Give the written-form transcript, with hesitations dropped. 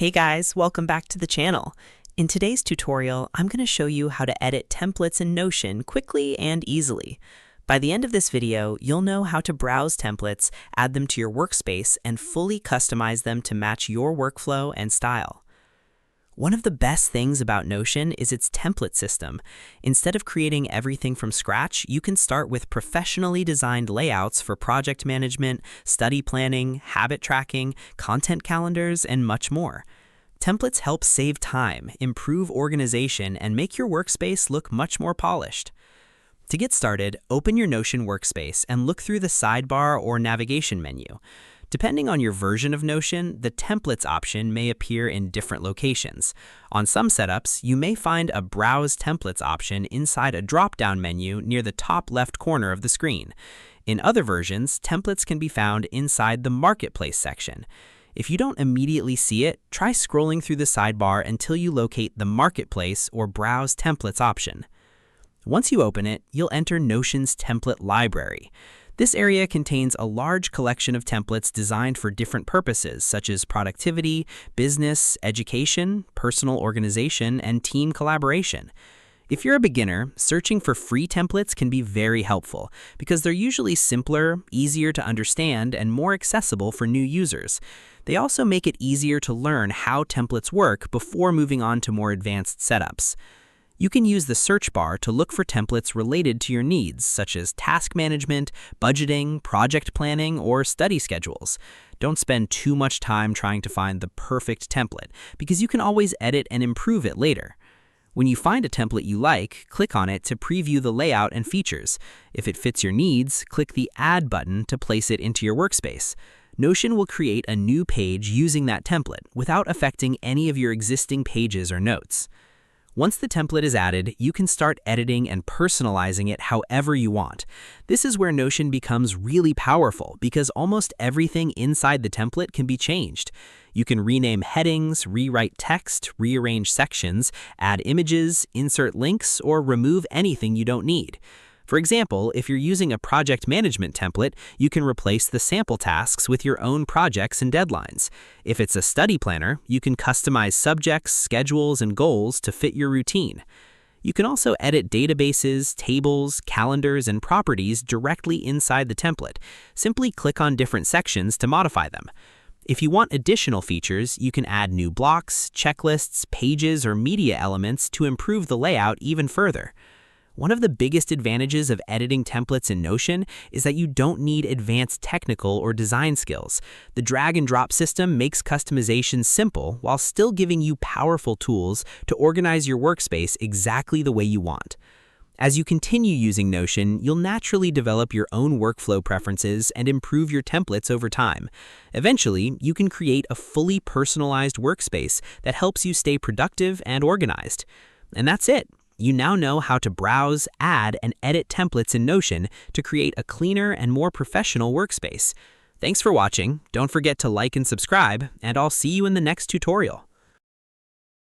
Hey guys, welcome back to the channel. In today's tutorial, I'm going to show you how to edit templates in Notion quickly and easily. By the end of this video, you'll know how to browse templates, add them to your workspace, and fully customize them to match your workflow and style. One of the best things about Notion is its template system. Instead of creating everything from scratch, you can start with professionally designed layouts for project management, study planning, habit tracking, content calendars, and much more. Templates help save time, improve organization, and make your workspace look much more polished. To get started, open your Notion workspace and look through the sidebar or navigation menu. Depending on your version of Notion, the Templates option may appear in different locations. On some setups, you may find a Browse Templates option inside a drop-down menu near the top left corner of the screen. In other versions, templates can be found inside the Marketplace section. If you don't immediately see it, try scrolling through the sidebar until you locate the Marketplace or Browse Templates option. Once you open it, you'll enter Notion's template library. This area contains a large collection of templates designed for different purposes, such as productivity, business, education, personal organization, and team collaboration. If you're a beginner, searching for free templates can be very helpful because they're usually simpler, easier to understand, and more accessible for new users. They also make it easier to learn how templates work before moving on to more advanced setups. You can use the search bar to look for templates related to your needs, such as task management, budgeting, project planning, or study schedules. Don't spend too much time trying to find the perfect template, because you can always edit and improve it later. When you find a template you like, click on it to preview the layout and features. If it fits your needs, click the Add button to place it into your workspace. Notion will create a new page using that template without affecting any of your existing pages or notes. Once the template is added, you can start editing and personalizing it however you want. This is where Notion becomes really powerful because almost everything inside the template can be changed. You can rename headings, rewrite text, rearrange sections, add images, insert links, or remove anything you don't need. For example, if you're using a project management template, you can replace the sample tasks with your own projects and deadlines. If it's a study planner, you can customize subjects, schedules, and goals to fit your routine. You can also edit databases, tables, calendars, and properties directly inside the template. Simply click on different sections to modify them. If you want additional features, you can add new blocks, checklists, pages, or media elements to improve the layout even further. One of the biggest advantages of editing templates in Notion is that you don't need advanced technical or design skills. The drag and drop system makes customization simple while still giving you powerful tools to organize your workspace exactly the way you want. As you continue using Notion, you'll naturally develop your own workflow preferences and improve your templates over time. Eventually, you can create a fully personalized workspace that helps you stay productive and organized. And that's it. You now know how to browse, add, and edit templates in Notion to create a cleaner and more professional workspace. Thanks for watching. Don't forget to like and subscribe, and I'll see you in the next tutorial.